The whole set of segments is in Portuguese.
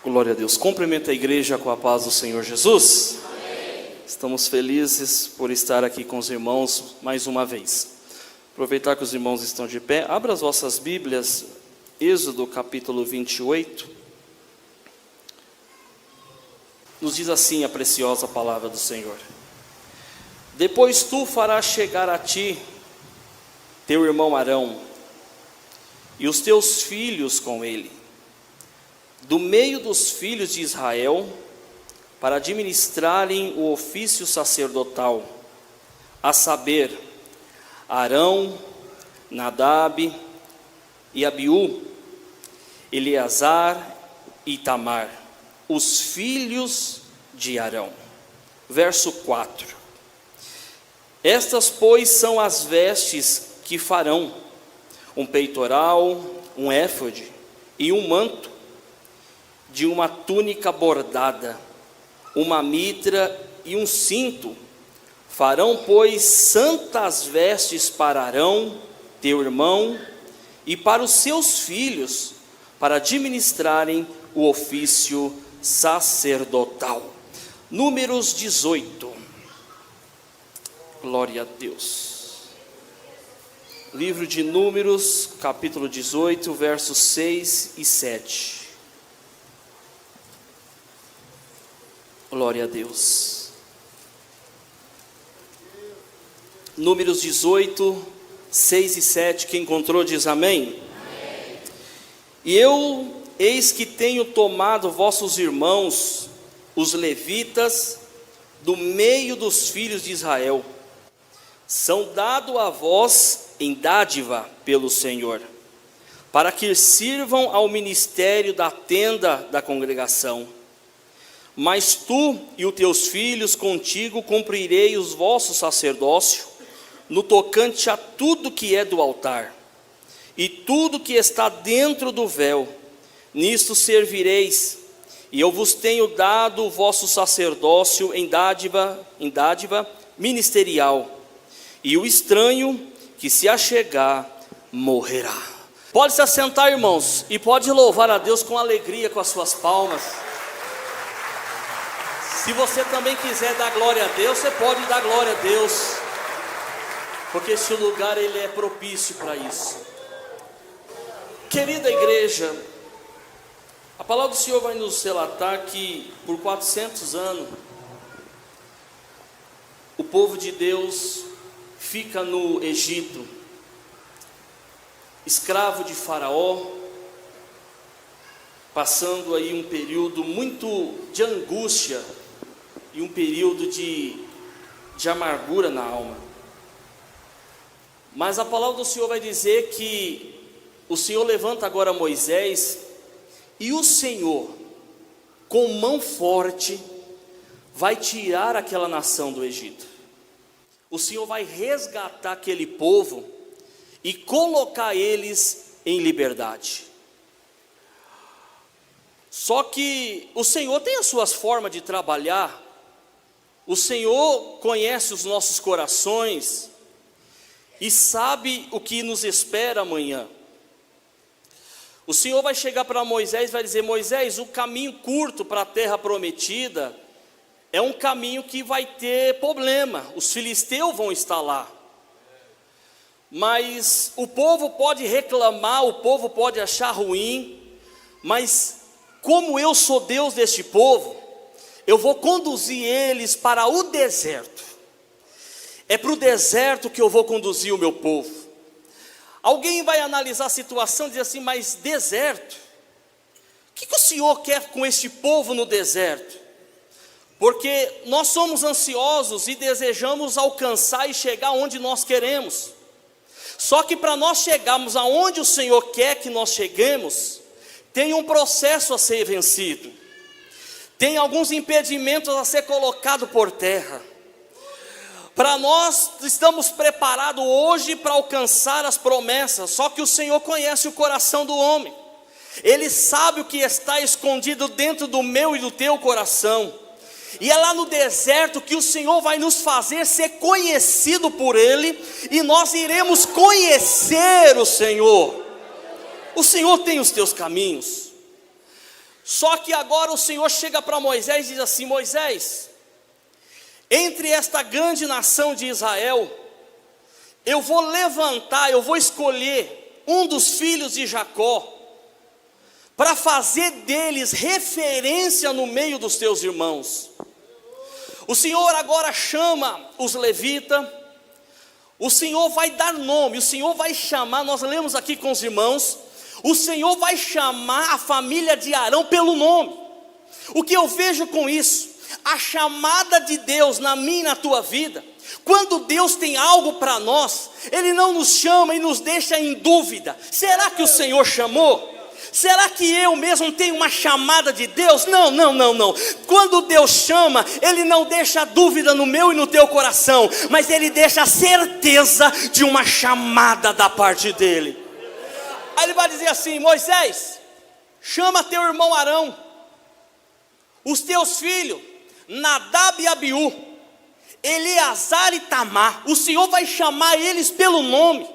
Glória a Deus. Cumprimento a igreja com a paz do Senhor Jesus. Amém. Estamos felizes por estar aqui com os irmãos mais uma vez. Aproveitar que os irmãos estão de pé. Abra as vossas Bíblias, Êxodo capítulo 28. Nos diz assim a preciosa palavra do Senhor: depois tu farás chegar a ti teu irmão Arão e os teus filhos com ele, do meio dos filhos de Israel, para administrarem o ofício sacerdotal, a saber, Arão, Nadab e Abiú, Eleazar e Itamar, os filhos de Arão. Verso 4: estas, pois, são as vestes que farão: um peitoral, um éfode e um manto de uma túnica bordada, uma mitra e um cinto. Farão, pois, santas vestes para Arão, teu irmão, e para os seus filhos, para administrarem o ofício sacerdotal. Números 18. Glória a Deus. Livro de Números, capítulo 18, versos 6 e 7. Glória a Deus. Números 18, 6 e 7. Quem encontrou diz amém. Amém. E eu, eis que tenho tomado vossos irmãos, os levitas, do meio dos filhos de Israel. São dados a vós em dádiva pelo Senhor, para que sirvam ao ministério da tenda da congregação. Mas tu e os teus filhos contigo cumprirei os vossos sacerdócio, no tocante a tudo que é do altar, e tudo que está dentro do véu, nisto servireis. E eu vos tenho dado o vosso sacerdócio em dádiva ministerial, e o estranho que se achegar morrerá. Pode se assentar, irmãos, e pode louvar a Deus com alegria com as suas palmas. Se você também quiser dar glória a Deus, você pode dar glória a Deus, porque esse lugar ele é propício para isso. Querida igreja, a palavra do Senhor vai nos relatar que por 400 anos o povo de Deus fica no Egito, escravo de Faraó, passando aí um período muito de angústia e um período de amargura na alma. Mas a palavra do Senhor vai dizer que o Senhor levanta agora Moisés, e o Senhor, com mão forte, vai tirar aquela nação do Egito. O Senhor vai resgatar aquele povo e colocar eles em liberdade. Só que o Senhor tem as suas formas de trabalhar. O Senhor conhece os nossos corações e sabe o que nos espera amanhã. O Senhor vai chegar para Moisés e vai dizer: Moisés, o caminho curto para a terra prometida é um caminho que vai ter problema. Os filisteus vão estar lá. Mas o povo pode reclamar, o povo pode achar ruim, mas como eu sou Deus deste povo, eu vou conduzir eles para o deserto. É para o deserto que eu vou conduzir o meu povo. Alguém vai analisar a situação e dizer assim: mas deserto? O que o Senhor quer com este povo no deserto? Porque nós somos ansiosos e desejamos alcançar e chegar onde nós queremos. Só que para nós chegarmos aonde o Senhor quer que nós cheguemos, tem um processo a ser vencido. Tem alguns impedimentos a ser colocados por terra. Para nós estamos preparados hoje para alcançar as promessas, só que o Senhor conhece o coração do homem. Ele sabe o que está escondido dentro do meu e do teu coração. E é lá no deserto que o Senhor vai nos fazer ser conhecido por Ele, e nós iremos conhecer o Senhor. O Senhor tem os teus caminhos. Só que agora o Senhor chega para Moisés e diz assim: Moisés, entre esta grande nação de Israel, eu vou levantar, eu vou escolher um dos filhos de Jacó, para fazer deles referência no meio dos teus irmãos. O Senhor agora chama os levitas, o Senhor vai dar nome, o Senhor vai chamar, nós lemos aqui com os irmãos, o Senhor vai chamar a família de Arão pelo nome. O que eu vejo com isso? A chamada de Deus na minha e na tua vida. Quando Deus tem algo para nós, Ele não nos chama e nos deixa em dúvida. Será que o Senhor chamou? Será que eu mesmo tenho uma chamada de Deus? Não. Quando Deus chama, Ele não deixa dúvida no meu e no teu coração, mas Ele deixa a certeza de uma chamada da parte dEle. Aí Ele vai dizer assim: Moisés, chama teu irmão Arão, os teus filhos, Nadab e Abiú, Eleazar e Tamar. O Senhor vai chamar eles pelo nome.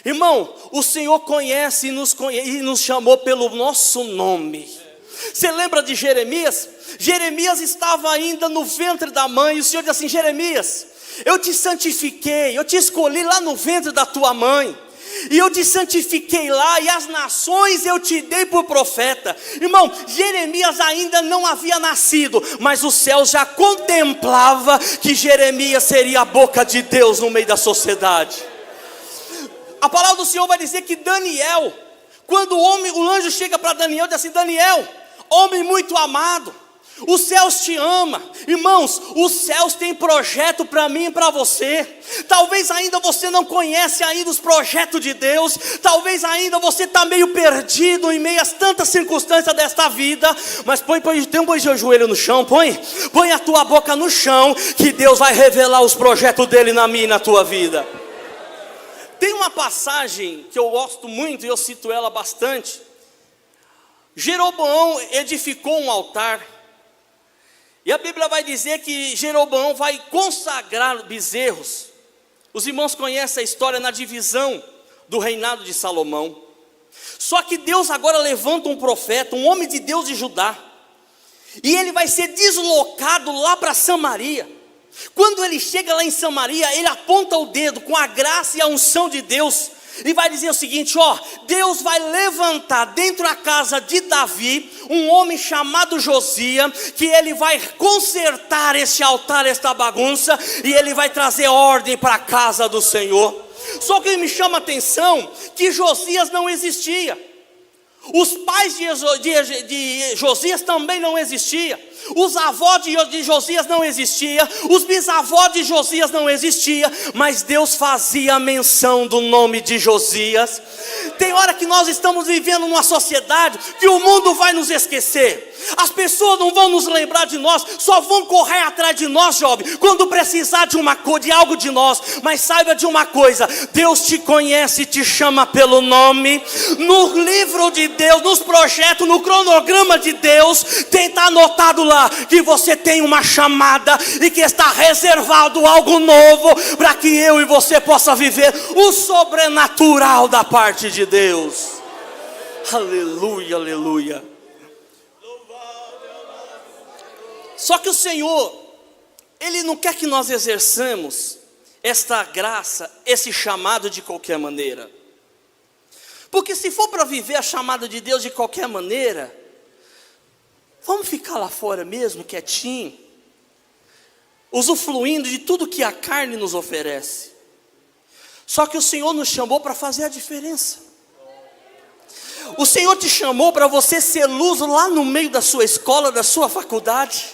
Irmão, o Senhor conhece e nos chamou pelo nosso nome. Você lembra de Jeremias? Jeremias estava ainda no ventre da mãe, e o Senhor disse assim: Jeremias, eu te santifiquei, eu te escolhi lá no ventre da tua mãe, e eu te santifiquei lá, e as nações eu te dei por profeta. Irmão, Jeremias ainda não havia nascido, mas o céu já contemplava que Jeremias seria a boca de Deus no meio da sociedade. A palavra do Senhor vai dizer que Daniel, quando o anjo chega para Daniel, diz assim: Daniel, homem muito amado, os céus te amam. Irmãos, os céus têm projeto para mim e para você. Talvez ainda você não conhece ainda os projetos de Deus. Talvez ainda você está meio perdido em meio a tantas circunstâncias desta vida. Mas põe o seu joelho no chão, põe a tua boca no chão, que Deus vai revelar os projetos dele na minha e na tua vida. Tem uma passagem que eu gosto muito e eu cito ela bastante. Jeroboão edificou um altar, e a Bíblia vai dizer que Jeroboão vai consagrar bezerros. Os irmãos conhecem a história na divisão do reinado de Salomão. Só que Deus agora levanta um profeta, um homem de Deus de Judá, e ele vai ser deslocado lá para Samaria. Quando ele chega lá em Samaria, ele aponta o dedo com a graça e a unção de Deus, e vai dizer o seguinte: Deus vai levantar dentro da casa de Davi um homem chamado Josias, que ele vai consertar esse altar, esta bagunça, e ele vai trazer ordem para a casa do Senhor. Só que me chama a atenção que Josias não existia. Os pais de Josias também não existiam. Os avós de Josias não existiam. Os bisavós de Josias não existiam. Mas Deus fazia menção do nome de Josias. Tem hora que nós estamos vivendo numa sociedade que o mundo vai nos esquecer. As pessoas não vão nos lembrar de nós, só vão correr atrás de nós, jovem, quando precisar de algo de nós. Mas saiba de uma coisa: Deus te conhece e te chama pelo nome. No livro de Deus, nos projetos, no cronograma de Deus, está anotado lá que você tem uma chamada e que está reservado algo novo para que eu e você possa viver o sobrenatural da parte de Deus. Aleluia, aleluia. Só que o Senhor, Ele não quer que nós exerçamos esta graça, esse chamado de qualquer maneira. Porque se for para viver a chamada de Deus de qualquer maneira, vamos ficar lá fora mesmo, quietinho, usufruindo de tudo que a carne nos oferece. Só que o Senhor nos chamou para fazer a diferença. O Senhor te chamou para você ser luz lá no meio da sua escola, da sua faculdade.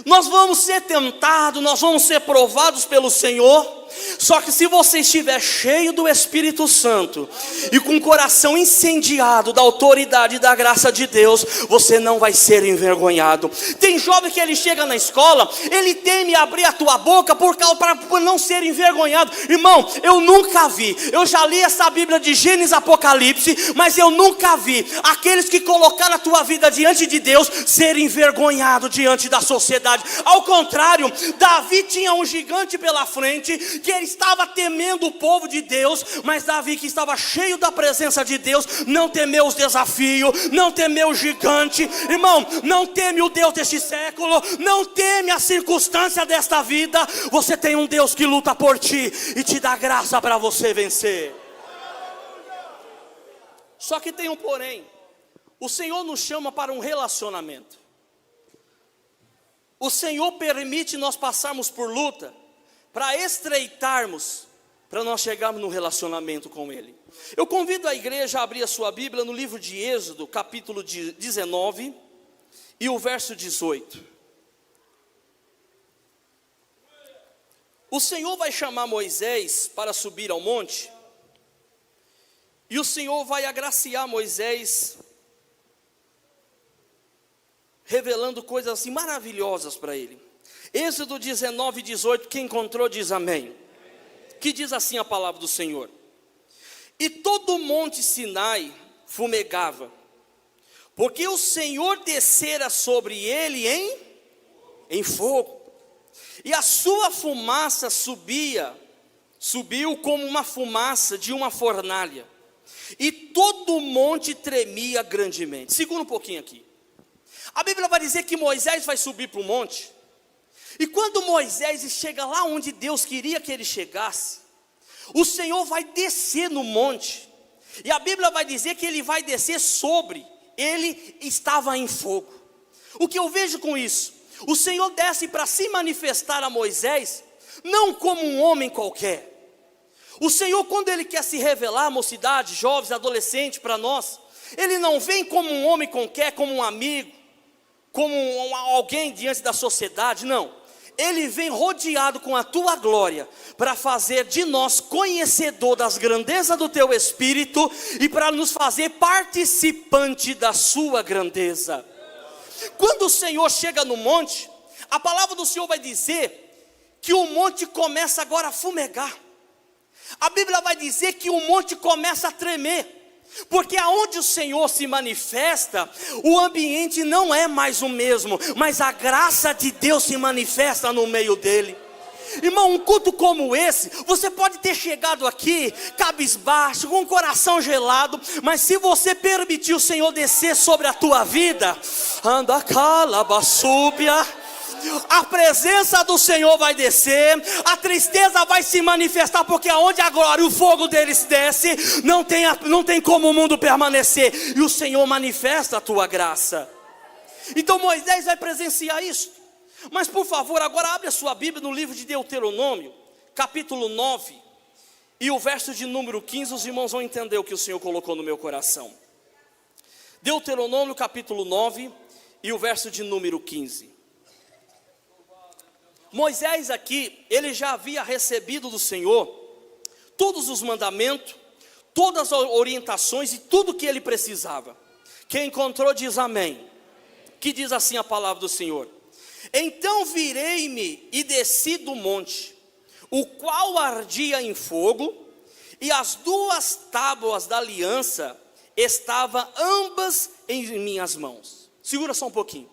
Nós vamos ser tentados, nós vamos ser provados pelo Senhor. Só que se você estiver cheio do Espírito Santo e com o coração incendiado da autoridade e da graça de Deus, você não vai ser envergonhado. Tem jovem que ele chega na escola, ele teme abrir a tua boca por não ser envergonhado. Irmão, eu nunca vi, eu já li essa Bíblia de Gênesis, Apocalipse, mas eu nunca vi aqueles que colocaram a tua vida diante de Deus ser envergonhado diante da sociedade. Ao contrário, Davi tinha um gigante pela frente, que estava temendo o povo de Deus, mas Davi, que estava cheio da presença de Deus, não temeu os desafios, não temeu o gigante. Irmão, não teme o Deus deste século, não teme a circunstância desta vida. Você tem um Deus que luta por ti e te dá graça para você vencer. Só que tem um porém. O Senhor nos chama para um relacionamento. O Senhor permite nós passarmos por luta para estreitarmos, para nós chegarmos num relacionamento com Ele. Eu convido a igreja a abrir a sua Bíblia no livro de Êxodo, capítulo 19 e o verso 18. O Senhor vai chamar Moisés para subir ao monte, e o Senhor vai agraciar Moisés, revelando coisas assim maravilhosas para ele. Êxodo 19, 18, quem encontrou diz amém. Que diz assim a palavra do Senhor: e todo o monte Sinai fumegava, porque o Senhor descera sobre ele em fogo, e a sua fumaça subiu como uma fumaça de uma fornalha, e todo o monte tremia grandemente. Segura um pouquinho aqui. A Bíblia vai dizer que Moisés vai subir para o monte, e quando Moisés chega lá onde Deus queria que ele chegasse, o Senhor vai descer no monte, e a Bíblia vai dizer que ele vai descer sobre, ele estava em fogo. O que eu vejo com isso? O Senhor desce para se manifestar a Moisés, não como um homem qualquer. O Senhor, quando Ele quer se revelar, mocidade, jovens, adolescentes, para nós, Ele não vem como um homem qualquer, como um amigo, como alguém diante da sociedade, não. Ele vem rodeado com a tua glória, para fazer de nós conhecedor das grandezas do teu Espírito, e para nos fazer participante da sua grandeza. Quando o Senhor chega no monte, a palavra do Senhor vai dizer que o monte começa agora a fumegar. A Bíblia vai dizer que o monte começa a tremer, porque aonde o Senhor se manifesta, o ambiente não é mais o mesmo, mas a graça de Deus se manifesta no meio dele. Irmão, um culto como esse, você pode ter chegado aqui cabisbaixo, com o coração gelado, mas se você permitir o Senhor descer sobre a tua vida, anda calabasúbia, a presença do Senhor vai descer, a tristeza vai se manifestar, porque aonde a glória e o fogo deles desce, não tem como o mundo permanecer, e o Senhor manifesta a tua graça. Então Moisés vai presenciar isso. Mas por favor, agora abre a sua Bíblia no livro de Deuteronômio, capítulo 9, e o verso de número 15, os irmãos vão entender o que o Senhor colocou no meu coração. Deuteronômio capítulo 9, e o verso de número 15. Moisés aqui, ele já havia recebido do Senhor todos os mandamentos, todas as orientações e tudo que ele precisava. Quem encontrou diz amém. Que diz assim a palavra do Senhor: então virei-me e desci do monte, o qual ardia em fogo, e as duas tábuas da aliança estavam ambas em minhas mãos. Segura só um pouquinho.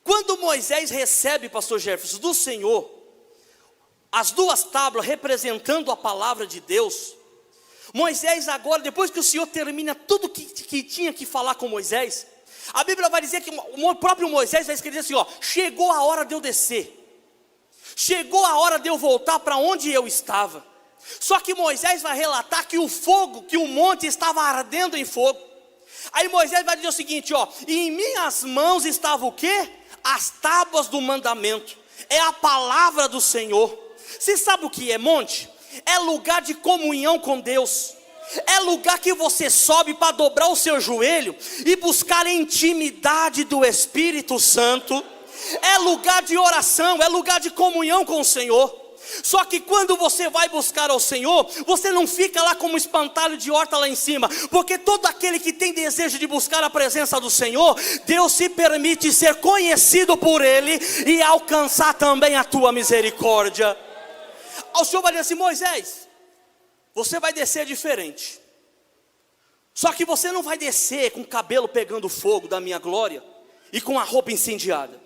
Quando Moisés recebe, pastor Jefferson, do Senhor, as duas tábuas representando a palavra de Deus, Moisés agora, depois que o Senhor termina tudo que tinha que falar com Moisés, a Bíblia vai dizer que o próprio Moisés vai escrever assim, ó: chegou a hora de eu descer, chegou a hora de eu voltar para onde eu estava. Só que Moisés vai relatar que o fogo, que o monte estava ardendo em fogo. Aí Moisés vai dizer o seguinte, ó: e em minhas mãos estava o quê? As tábuas do mandamento, é a palavra do Senhor. Você sabe o que é monte? É lugar de comunhão com Deus, é lugar que você sobe para dobrar o seu joelho e buscar a intimidade do Espírito Santo, é lugar de oração, é lugar de comunhão com o Senhor. Só que quando você vai buscar ao Senhor, você não fica lá como espantalho de horta lá em cima, porque todo aquele que tem desejo de buscar a presença do Senhor, Deus se permite ser conhecido por Ele e alcançar também a tua misericórdia. O Senhor vai dizer assim: Moisés, você vai descer diferente, só que você não vai descer com o cabelo pegando fogo da minha glória e com a roupa incendiada.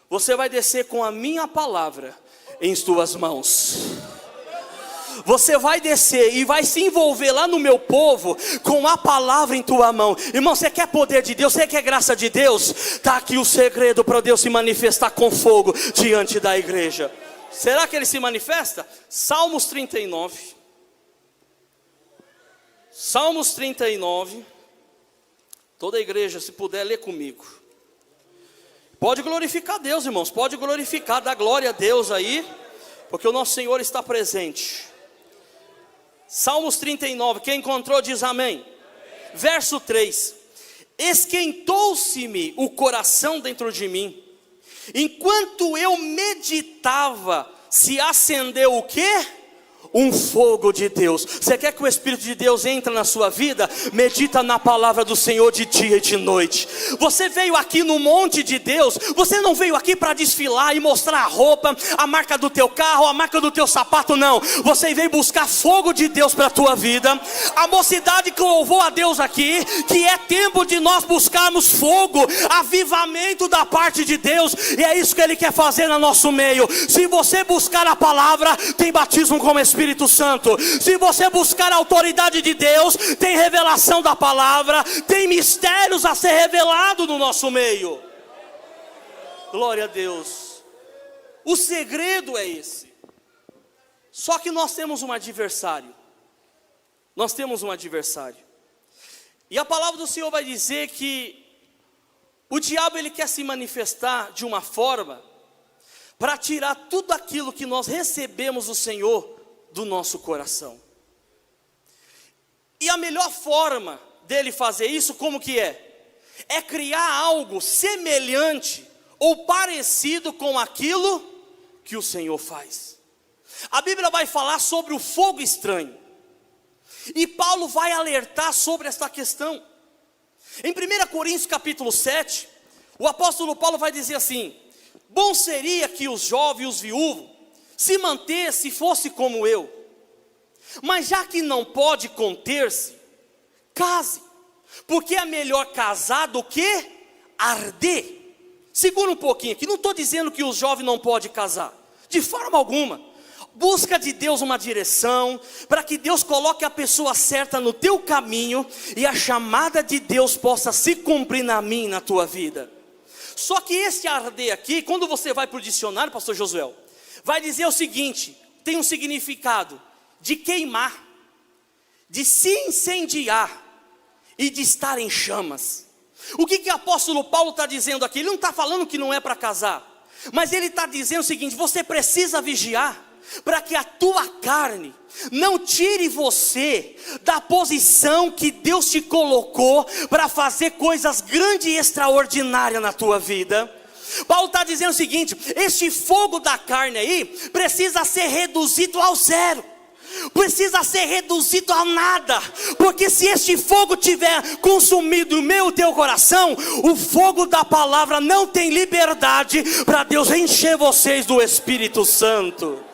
Você vai descer com a minha palavra em tuas mãos. Você vai descer e vai se envolver lá no meu povo com a palavra em tua mão. Irmão, você quer poder de Deus? Você quer graça de Deus? Está aqui o segredo para Deus se manifestar com fogo diante da igreja. Será que ele se manifesta? Salmos 39. Salmos 39. Toda a igreja, se puder, ler comigo. Pode glorificar Deus, irmãos. Pode glorificar, dar glória a Deus aí, porque o nosso Senhor está presente. Salmos 39, quem encontrou diz amém. Amém. Verso 3: esquentou-se-me o coração dentro de mim, enquanto eu meditava, se acendeu o quê? Um fogo de Deus. Você quer que o Espírito de Deus entre na sua vida? Medita na palavra do Senhor de dia e de noite. Você veio aqui no monte de Deus. Você não veio aqui para desfilar e mostrar a roupa, a marca do teu carro, a marca do teu sapato, não. Você veio buscar fogo de Deus para a tua vida. A mocidade que louvou a Deus aqui, que é tempo de nós buscarmos fogo, avivamento da parte de Deus. E é isso que Ele quer fazer no nosso meio. Se você buscar a palavra, tem batismo com o Espírito Santo. Se você buscar a autoridade de Deus, tem revelação da palavra, tem mistérios a ser revelado no nosso meio. Glória a Deus. O segredo é esse. Só que nós temos um adversário. Nós temos um adversário. E a palavra do Senhor vai dizer que o diabo, ele quer se manifestar de uma forma para tirar tudo aquilo que nós recebemos do Senhor do nosso coração. E a melhor forma dele fazer isso, como que é? É criar algo semelhante ou parecido com aquilo que o Senhor faz. A Bíblia vai falar sobre o fogo estranho, e Paulo vai alertar sobre esta questão. Em 1 Coríntios capítulo 7, o apóstolo Paulo vai dizer assim: bom seria que os jovens e os viúvos se mantesse, fosse como eu. Mas já que não pode conter-se, case, porque é melhor casar do que arder. Segura um pouquinho aqui, não estou dizendo que os jovens não podem casar, de forma alguma. Busca de Deus uma direção, para que Deus coloque a pessoa certa no teu caminho, e a chamada de Deus possa se cumprir na minha e na tua vida. Só que esse arder aqui, quando você vai para o dicionário, pastor Josué, vai dizer o seguinte: tem um significado de queimar, de se incendiar e de estar em chamas. O que o apóstolo Paulo está dizendo aqui? Ele não está falando que não é para casar, mas ele está dizendo o seguinte: você precisa vigiar, para que a tua carne não tire você da posição que Deus te colocou para fazer coisas grandes e extraordinárias na tua vida. Paulo está dizendo o seguinte: este fogo da carne aí precisa ser reduzido ao zero, precisa ser reduzido a nada, porque se este fogo tiver consumido o meu e o teu coração, o fogo da palavra não tem liberdade para Deus encher vocês do Espírito Santo.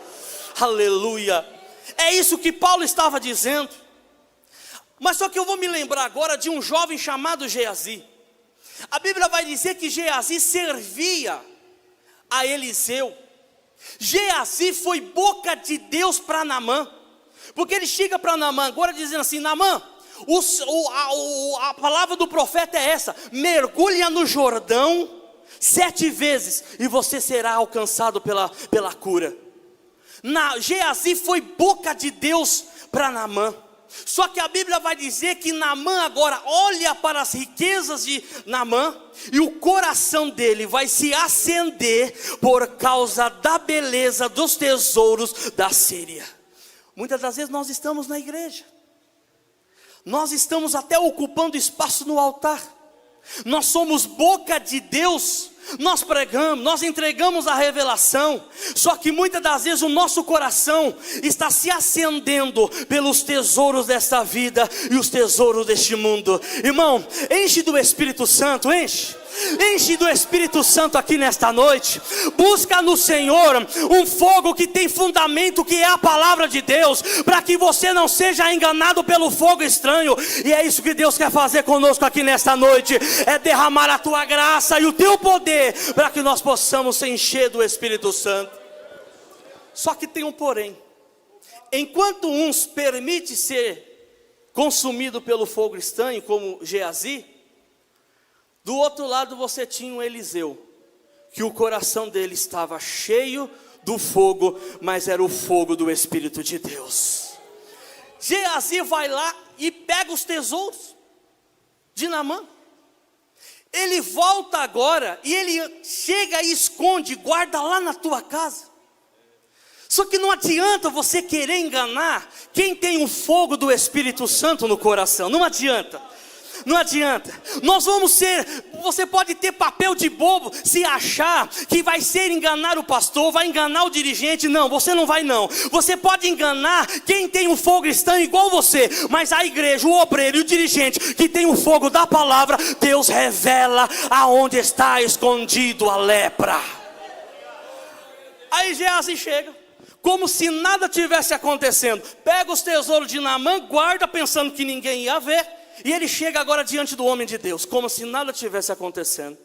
Aleluia. É isso que Paulo estava dizendo. Mas só que eu vou me lembrar agora de um jovem chamado Geazi. A Bíblia vai dizer que Geazi servia a Eliseu. Geazi foi boca de Deus para Naamã, porque ele chega para Naamã agora dizendo assim: Naamã, a palavra do profeta é essa: mergulha no Jordão 7 vezes e você será alcançado pela cura. Geazi foi boca de Deus para Naamã. Só que a Bíblia vai dizer que Naamã agora olha para as riquezas de Naamã, e o coração dele vai se acender por causa da beleza dos tesouros da Síria. Muitas das vezes nós estamos na igreja, nós estamos até ocupando espaço no altar, nós somos boca de Deus, nós pregamos, nós entregamos a revelação, só que muitas das vezes o nosso coração está se acendendo pelos tesouros desta vida e os tesouros deste mundo. Irmão, enche do Espírito Santo, enche do Espírito Santo aqui nesta noite. Busca no Senhor um fogo que tem fundamento, que é a palavra de Deus, para que você não seja enganado pelo fogo estranho. E é isso que Deus quer fazer conosco aqui nesta noite, é derramar a tua graça e o teu poder, para que nós possamos se encher do Espírito Santo. Só que tem um porém: enquanto uns permite ser consumido pelo fogo estranho, como Geazi, do outro lado você tinha um Eliseu, que o coração dele estava cheio do fogo, mas era o fogo do Espírito de Deus. Geazi vai lá e pega os tesouros de Naamã. Ele volta agora e ele chega e esconde, guarda lá na tua casa. Só que não adianta você querer enganar quem tem o fogo do Espírito Santo no coração. Não adianta. Não adianta. Você pode ter papel de bobo, se achar que vai ser enganar o pastor, vai enganar o dirigente. Não, você não vai não. Você pode enganar quem tem um fogo estranho igual você, mas a igreja, o obreiro e o dirigente que tem o fogo da palavra, Deus revela aonde está escondido a lepra. Aí Geazi chega, como se nada tivesse acontecendo, pega os tesouros de Naamã, guarda pensando que ninguém ia ver. E ele chega agora diante do homem de Deus, como se nada tivesse acontecendo.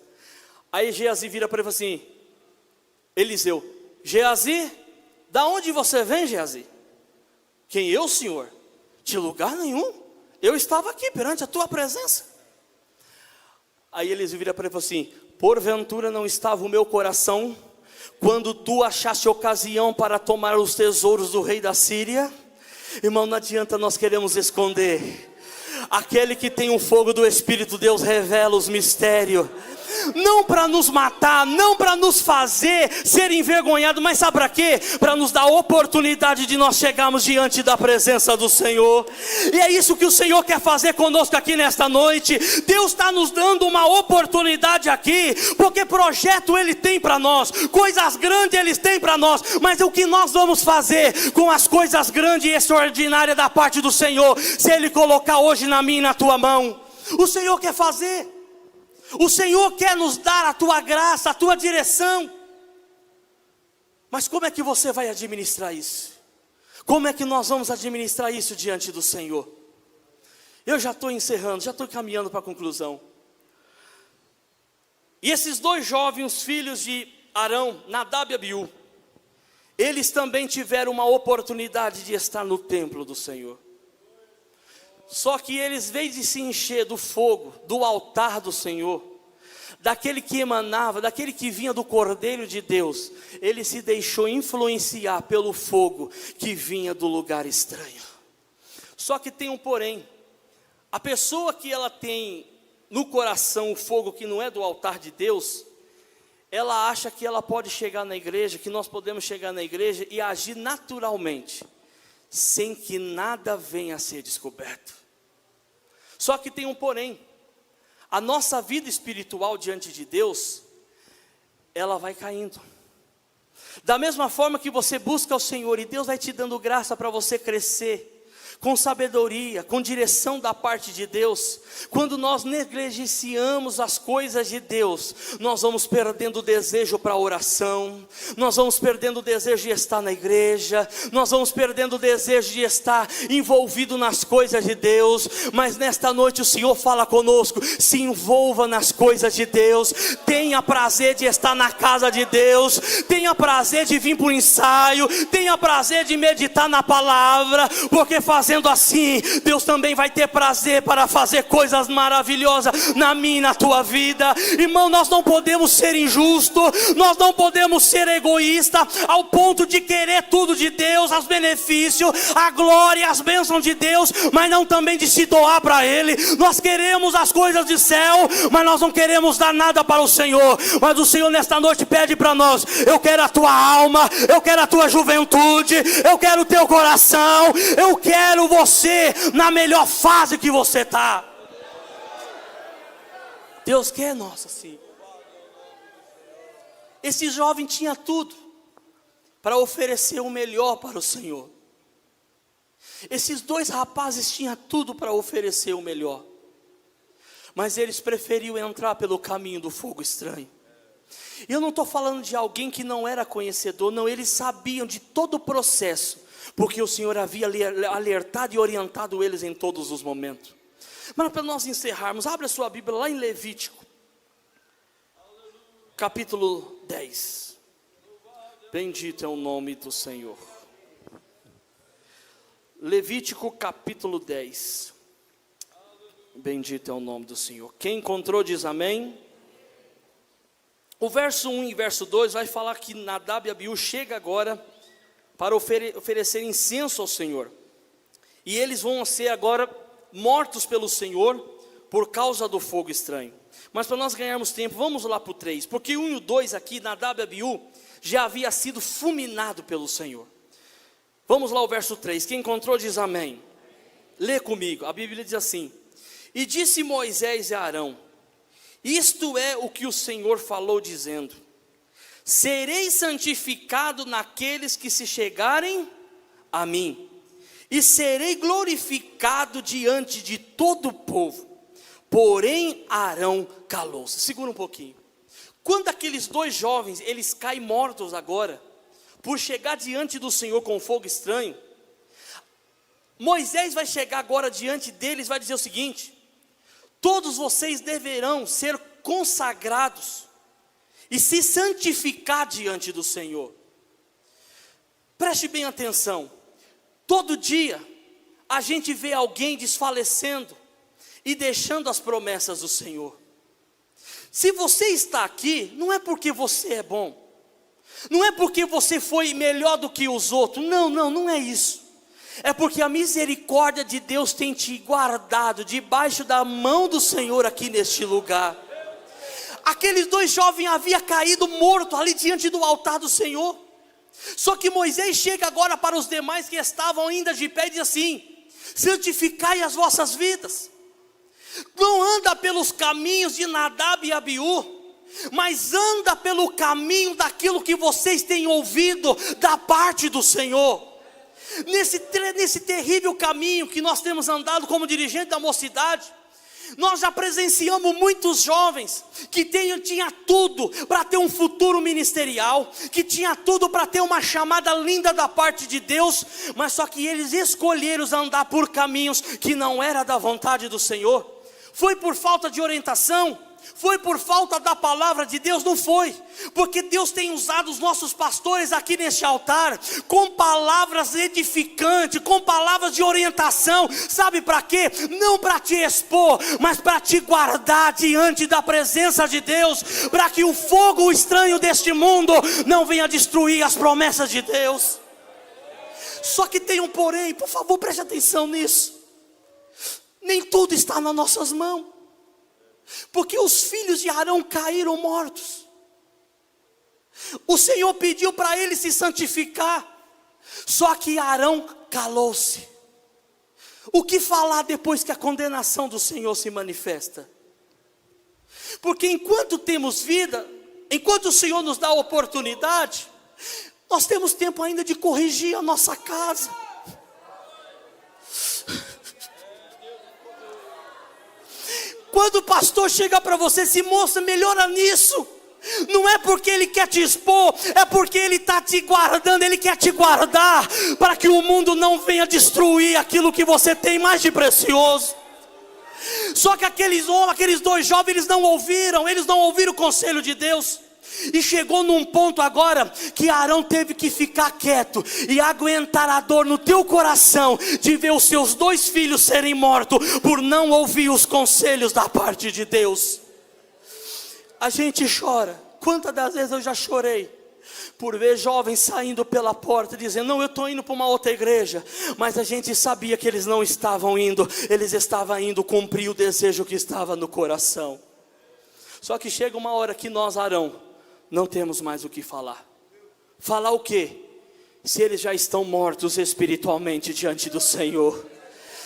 Aí Geazi vira para ele e fala assim: Eliseu, Geazi, da onde você vem, Geazi? Quem eu, Senhor? De lugar nenhum, eu estava aqui perante a tua presença. Aí Eliseu vira para ele e fala assim: porventura não estava o meu coração quando tu achaste ocasião para tomar os tesouros do rei da Síria? Irmão, não adianta nós queremos esconder. Aquele que tem o fogo do Espírito, Deus revela os mistérios. Não para nos matar, não para nos fazer ser envergonhados, mas sabe para quê? Para nos dar a oportunidade de nós chegarmos diante da presença do Senhor. E é isso que o Senhor quer fazer conosco aqui nesta noite. Deus está nos dando uma oportunidade aqui, porque projeto Ele tem para nós, coisas grandes Ele tem para nós. Mas o que nós vamos fazer com as coisas grandes e extraordinárias da parte do Senhor, se Ele colocar hoje na minha e na tua mão? O Senhor quer fazer. O Senhor quer nos dar a tua graça, a tua direção. Mas como é que você vai administrar isso? Como é que nós vamos administrar isso diante do Senhor? Eu já estou encerrando, já estou caminhando para a conclusão. E esses dois jovens filhos de Arão, Nadab e Abiú, eles também tiveram uma oportunidade de estar no templo do Senhor. Só que eles, em vez de se encher do fogo, do altar do Senhor, daquele que emanava, daquele que vinha do Cordeiro de Deus, ele se deixou influenciar pelo fogo que vinha do lugar estranho. Só que tem um porém. A pessoa que ela tem no coração o fogo que não é do altar de Deus, ela acha que ela pode chegar na igreja, que nós podemos chegar na igreja e agir naturalmente, sem que nada venha a ser descoberto. Só que tem um porém. A nossa vida espiritual diante de Deus, ela vai caindo. Da mesma forma que você busca o Senhor e Deus vai te dando graça para você crescer, com sabedoria, com direção da parte de Deus. Quando nós negligenciamos as coisas de Deus, nós vamos perdendo o desejo para a oração, nós vamos perdendo o desejo de estar na igreja, nós vamos perdendo o desejo de estar envolvido nas coisas de Deus. Mas nesta noite o Senhor fala conosco: se envolva nas coisas de Deus, tenha prazer de estar na casa de Deus, tenha prazer de vir para o ensaio, tenha prazer de meditar na palavra, porque fazendo assim, Deus também vai ter prazer para fazer coisas maravilhosas na minha e na tua vida. Irmão, nós não podemos ser injustos, nós não podemos ser egoístas ao ponto de querer tudo de Deus, os benefícios, a glória, as bênçãos de Deus, mas não também de se doar para Ele. Nós queremos as coisas do céu, mas nós não queremos dar nada para o Senhor. Mas o Senhor nesta noite pede para nós: eu quero a tua alma, eu quero a tua juventude, eu quero o teu coração, eu quero você na melhor fase que você está. Deus quer nós assim. Esse jovem tinha tudo para oferecer o melhor para o Senhor. Esses dois rapazes tinham tudo para oferecer o melhor, mas eles preferiram entrar pelo caminho do fogo estranho. Eu não estou falando de alguém que não era conhecedor, não, eles sabiam de todo o processo, porque o Senhor havia alertado e orientado eles em todos os momentos. Mas para nós encerrarmos, abre a sua Bíblia lá em Levítico, capítulo 10. Bendito é o nome do Senhor. Levítico capítulo 10. Bendito é o nome do Senhor. Quem encontrou diz amém. O verso 1 e verso 2 vai falar que Nadab e Abiú chega agora para oferecer incenso ao Senhor. E eles vão ser agora mortos pelo Senhor por causa do fogo estranho. Mas para nós ganharmos tempo, vamos lá para o 3. Porque o 1 e o 2 aqui, Nadab e Abiú, já havia sido fulminado pelo Senhor. Vamos lá ao verso 3. Quem encontrou diz amém. Lê comigo, a Bíblia diz assim: E disse Moisés a Arão: Isto é o que o Senhor falou dizendo: Serei santificado naqueles que se chegarem a mim, e serei glorificado diante de todo o povo. Porém Arão calou-se. Segura um pouquinho. Quando aqueles dois jovens, eles caem mortos agora, por chegar diante do Senhor com fogo estranho, Moisés vai chegar agora diante deles, vai dizer o seguinte: todos vocês deverão ser consagrados e se santificar diante do Senhor. Preste bem atenção. Todo dia a gente vê alguém desfalecendo e deixando as promessas do Senhor. Se você está aqui, não é porque você é bom, não é porque você foi melhor do que os outros, não é isso. É porque a misericórdia de Deus tem te guardado debaixo da mão do Senhor aqui neste lugar. Aqueles dois jovens haviam caído morto ali diante do altar do Senhor. Só que Moisés chega agora para os demais que estavam ainda de pé e diz assim: santificai as vossas vidas. Não anda pelos caminhos de Nadab e Abiú, mas anda pelo caminho daquilo que vocês têm ouvido da parte do Senhor. Nesse terrível caminho que nós temos andado como dirigente da mocidade, nós já presenciamos muitos jovens que tinha tudo para ter um futuro ministerial, que tinha tudo para ter uma chamada linda da parte de Deus, mas só que eles escolheram andar por caminhos que não era da vontade do Senhor. Foi por falta de orientação? Foi por falta da palavra de Deus? Não foi, porque Deus tem usado os nossos pastores aqui neste altar com palavras edificantes, com palavras de orientação. Sabe para quê? Não para te expor, mas para te guardar diante da presença de Deus, para que o fogo estranho deste mundo não venha destruir as promessas de Deus. Só que tem um porém, por favor, preste atenção nisso. Nem tudo está nas nossas mãos, porque os filhos de Arão caíram mortos. O Senhor pediu para ele se santificar, só que Arão calou-se. O que falar depois que a condenação do Senhor se manifesta? Porque enquanto temos vida, enquanto o Senhor nos dá a oportunidade, nós temos tempo ainda de corrigir a nossa casa. Quando o pastor chega para você, se moça, melhora nisso. Não é porque ele quer te expor, é porque ele está te guardando, ele quer te guardar, para que o mundo não venha destruir aquilo que você tem mais de precioso. Só que aqueles dois jovens, eles não ouviram o conselho de Deus. E chegou num ponto agora que Arão teve que ficar quieto e aguentar a dor no teu coração de ver os seus dois filhos serem mortos por não ouvir os conselhos da parte de Deus. A gente chora. Quantas das vezes eu já chorei por ver jovens saindo pela porta dizendo: não, eu estou indo para uma outra igreja. Mas a gente sabia que eles não estavam indo, eles estavam indo cumprir o desejo que estava no coração. Só que chega uma hora que nós, Arão, não temos mais o que falar. Falar o quê? Se eles já estão mortos espiritualmente diante do Senhor.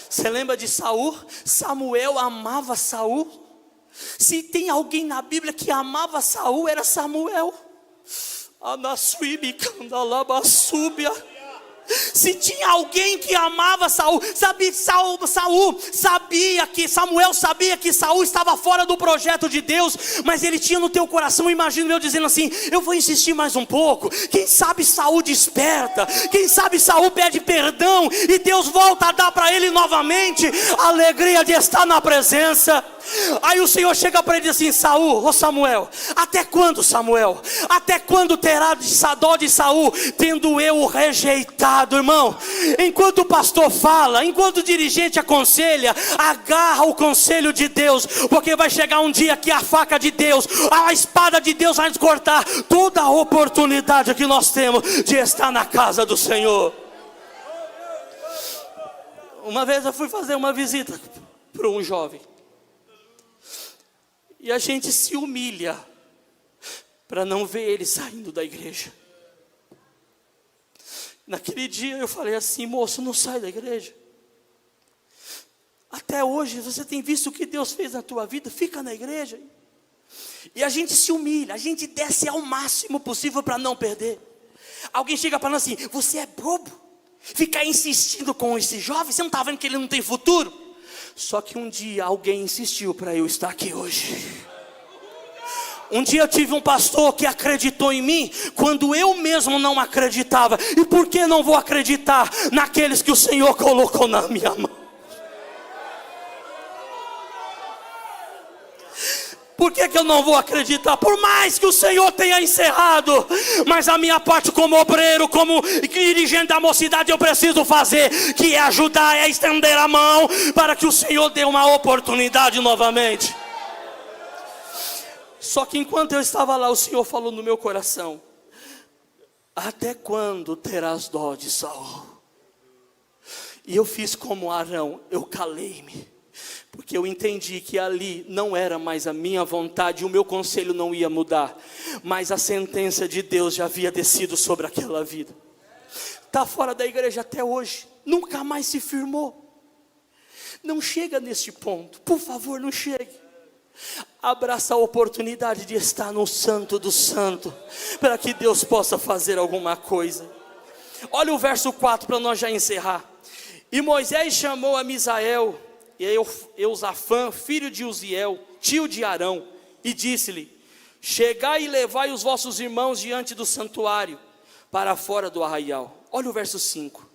Você lembra de Saul? Samuel amava Saul. Se tem alguém na Bíblia que amava Saul, era Samuel. Se tinha alguém que amava Saul, Samuel sabia que Saul estava fora do projeto de Deus, mas ele tinha no teu coração, imagino eu dizendo assim: eu vou insistir mais um pouco, quem sabe Saul desperta, quem sabe Saul pede perdão e Deus volta a dar para ele novamente a alegria de estar na presença. Aí o Senhor chega para ele e diz assim: Samuel, até quando, Samuel? Até quando terá dó de Saul, tendo eu o rejeitado? irmão, enquanto o pastor fala, enquanto o dirigente aconselha, agarra o conselho de Deus, porque vai chegar um dia que a faca de Deus, a espada de Deus vai nos cortar toda a oportunidade que nós temos de estar na casa do Senhor. Uma vez eu fui fazer uma visita para um jovem, e a gente se humilha para não ver ele saindo da igreja. Naquele dia eu falei assim: moço, não sai da igreja. Até hoje você tem visto o que Deus fez na tua vida, fica na igreja. E a gente se humilha, a gente desce ao máximo possível para não perder. Alguém chega falando assim: você é bobo, ficar insistindo com esse jovem, você não está vendo que ele não tem futuro? Só que um dia alguém insistiu para eu estar aqui hoje. Um dia eu tive um pastor que acreditou em mim quando eu mesmo não acreditava. E por que não vou acreditar naqueles que o Senhor colocou na minha mão? Por que eu não vou acreditar? Por mais que o Senhor tenha encerrado, mas a minha parte como obreiro, como dirigente da mocidade, eu preciso fazer, que é ajudar, é estender a mão para que o Senhor dê uma oportunidade novamente. Só que enquanto eu estava lá, o Senhor falou no meu coração: até quando terás dó de Saul? E eu fiz como Arão, eu calei-me, porque eu entendi que ali não era mais a minha vontade, o meu conselho não ia mudar, mas a sentença de Deus já havia descido sobre aquela vida. Está fora da igreja até hoje, nunca mais se firmou. Não chega neste ponto, por favor, não chegue. Abraça a oportunidade de estar no Santo do Santo, para que Deus possa fazer alguma coisa. Olha o verso 4 para nós já encerrar. E Moisés chamou a Misael e Eusafã, filho de Uziel, tio de Arão, e disse-lhe: chegai e levai os vossos irmãos diante do santuário, para fora do arraial. Olha o verso 5.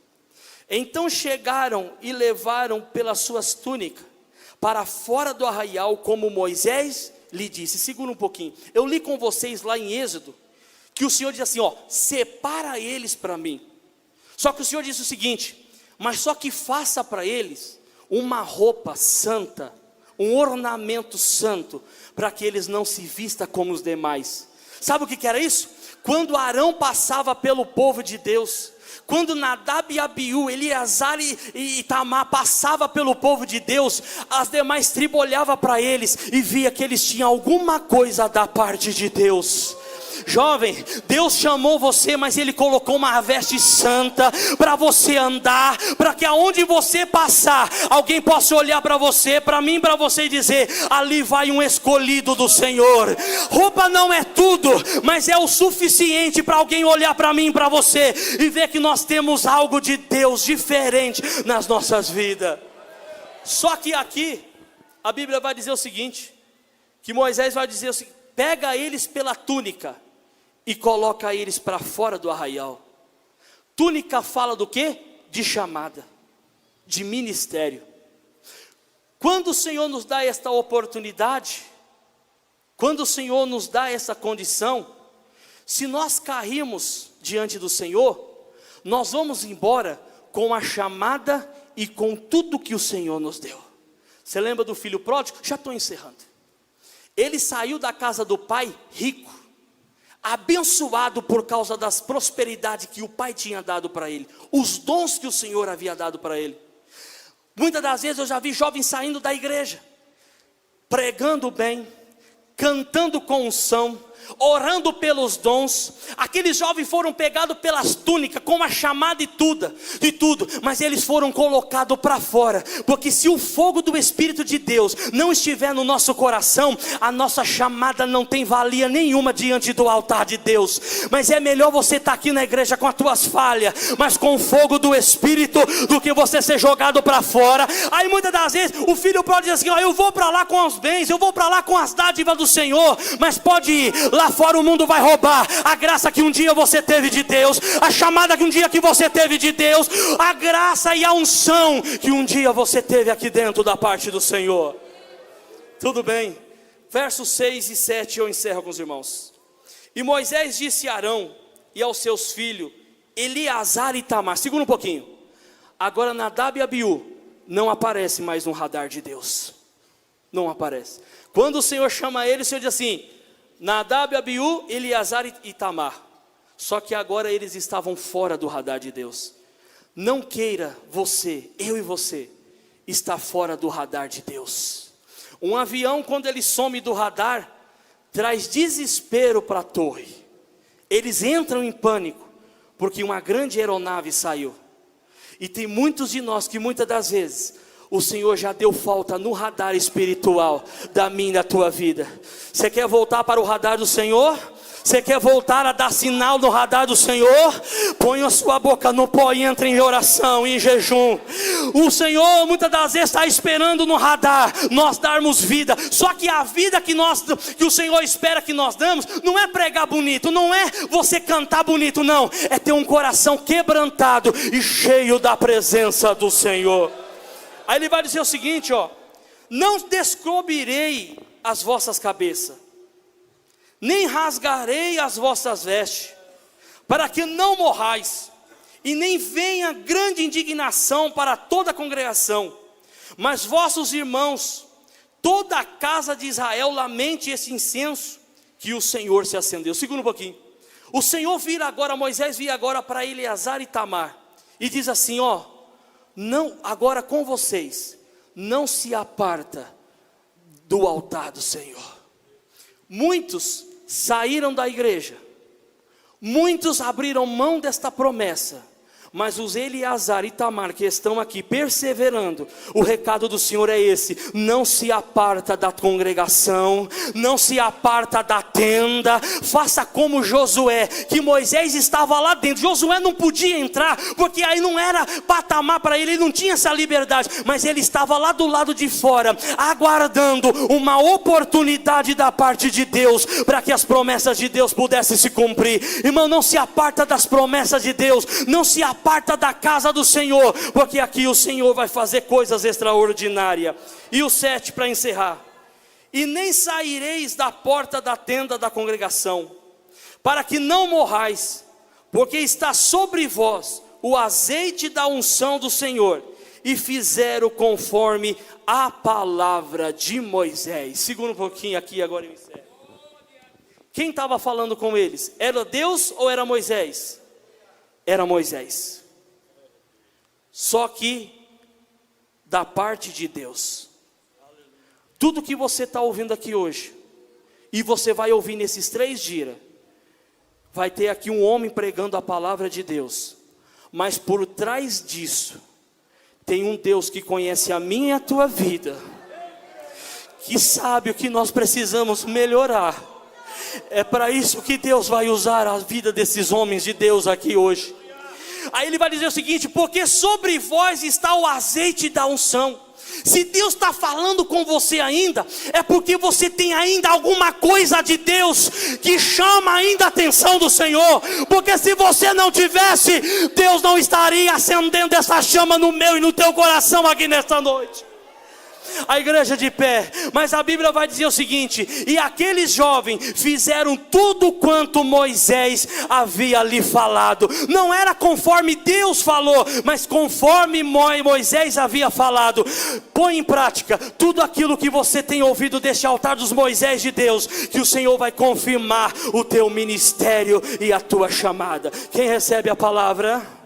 Então chegaram e levaram pelas suas túnicas para fora do arraial, como Moisés lhe disse. Segura um pouquinho, eu li com vocês lá em Êxodo, que o Senhor diz assim: separa eles para mim. Só que o Senhor disse o seguinte: mas só que faça para eles uma roupa santa, um ornamento santo, para que eles não se vistam como os demais. Sabe o que era isso? Quando Arão passava pelo povo de Deus, quando Nadab e Abiú, Eleazar e Itamar passava pelo povo de Deus, as demais tribos olhavam para eles e via que eles tinham alguma coisa da parte de Deus. Jovem, Deus chamou você, mas Ele colocou uma veste santa para você andar, para que aonde você passar, alguém possa olhar para você, para mim, para você e dizer: ali vai um escolhido do Senhor. Roupa não é tudo, mas é o suficiente para alguém olhar para mim, para você, e ver que nós temos algo de Deus diferente nas nossas vidas. Só que aqui, a Bíblia vai dizer o seguinte, que Moisés vai dizer o seguinte: pega eles pela túnica e coloca eles para fora do arraial. Túnica fala do quê? De chamada, de ministério. Quando o Senhor nos dá esta oportunidade, quando o Senhor nos dá essa condição, se nós cairmos diante do Senhor, nós vamos embora com a chamada e com tudo que o Senhor nos deu. Você lembra do filho pródigo? Já estou encerrando. Ele saiu da casa do pai rico, abençoado por causa das prosperidades que o pai tinha dado para ele, os dons que o Senhor havia dado para ele. Muitas das vezes eu já vi jovens saindo da igreja, pregando bem, cantando com unção, orando pelos dons. Aqueles jovens foram pegados pelas túnicas, com a chamada e tudo, mas eles foram colocados para fora, porque se o fogo do Espírito de Deus não estiver no nosso coração, a nossa chamada não tem valia nenhuma diante do altar de Deus. Mas é melhor você estar aqui na igreja com as tuas falhas, mas com o fogo do Espírito, do que você ser jogado para fora. Aí muitas das vezes o filho pode dizer assim: eu vou para lá com os bens, eu vou para lá com as dádivas do Senhor, mas pode ir, lá fora o mundo vai roubar a graça que um dia você teve de Deus, a chamada que um dia que você teve de Deus, a graça e a unção que um dia você teve aqui dentro da parte do Senhor. Tudo bem, versos 6 e 7 eu encerro com os irmãos. E Moisés disse a Arão e aos seus filhos Eleazar e Itamar. Segura um pouquinho. Agora Nadab e Abiú não aparece mais no radar de Deus. Não aparece. Quando o Senhor chama ele, o Senhor diz assim: Nadab, Abiú, Eleazar e Itamar. Só que agora eles estavam fora do radar de Deus. Não queira você, eu e você, estar fora do radar de Deus. Um avião, quando ele some do radar, traz desespero para a torre. Eles entram em pânico, porque uma grande aeronave saiu. E tem muitos de nós que muitas das vezes o Senhor já deu falta no radar espiritual da minha e da tua vida. Você quer voltar para o radar do Senhor? Você quer voltar a dar sinal no radar do Senhor? Põe a sua boca no pó e entre em oração, em jejum. O Senhor muitas das vezes está esperando no radar nós darmos vida. Só que a vida que o Senhor espera que nós damos não é pregar bonito, não é você cantar bonito, não. É ter um coração quebrantado e cheio da presença do Senhor. Aí ele vai dizer o seguinte, ó: não descobrirei as vossas cabeças, nem rasgarei as vossas vestes, para que não morrais, e nem venha grande indignação para toda a congregação. Mas vossos irmãos, toda a casa de Israel, lamente esse incenso que o Senhor se acendeu. Segura um pouquinho. O Senhor vira agora, Moisés vira agora para Eleazar e Itamar, e diz assim, ó: não, agora com vocês, não se aparta do altar do Senhor. Muitos saíram da igreja, muitos abriram mão desta promessa, mas os Eleazar e Itamar que estão aqui perseverando, o recado do Senhor é esse: não se aparta da congregação, não se aparta da tenda. Faça como Josué, que Moisés estava lá dentro. Josué não podia entrar, porque aí não era patamar para ele, ele não tinha essa liberdade, mas ele estava lá do lado de fora, aguardando uma oportunidade da parte de Deus, para que as promessas de Deus pudessem se cumprir. Irmão, não se aparta das promessas de Deus, não se aparta da casa do Senhor, porque aqui o Senhor vai fazer coisas extraordinárias. E o 7 para encerrar: e nem saireis da porta da tenda da congregação, para que não morrais, porque está sobre vós o azeite da unção do Senhor. E fizeram conforme a palavra de Moisés. Segura um pouquinho aqui, agora eu encerro. Quem estava falando com eles? Era Deus ou era Moisés? Era Moisés. Só que da parte de Deus. Tudo que você está ouvindo aqui hoje, e você vai ouvir nesses 3 dias, vai ter aqui um homem pregando a palavra de Deus, mas por trás disso tem um Deus que conhece a minha e a tua vida, que sabe o que nós precisamos melhorar. É para isso que Deus vai usar a vida desses homens de Deus aqui hoje. Aí ele vai dizer o seguinte: porque sobre vós está o azeite da unção. Se Deus está falando com você ainda, é porque você tem ainda alguma coisa de Deus que chama ainda a atenção do Senhor. Porque se você não tivesse, Deus não estaria acendendo essa chama no meu e no teu coração aqui nesta noite. A igreja de pé. Mas a Bíblia vai dizer o seguinte: e aqueles jovens fizeram tudo quanto Moisés havia lhe falado. Não era conforme Deus falou, mas conforme Moisés havia falado. Põe em prática tudo aquilo que você tem ouvido deste altar dos Moisés de Deus, que o Senhor vai confirmar o teu ministério e a tua chamada. Quem recebe a palavra?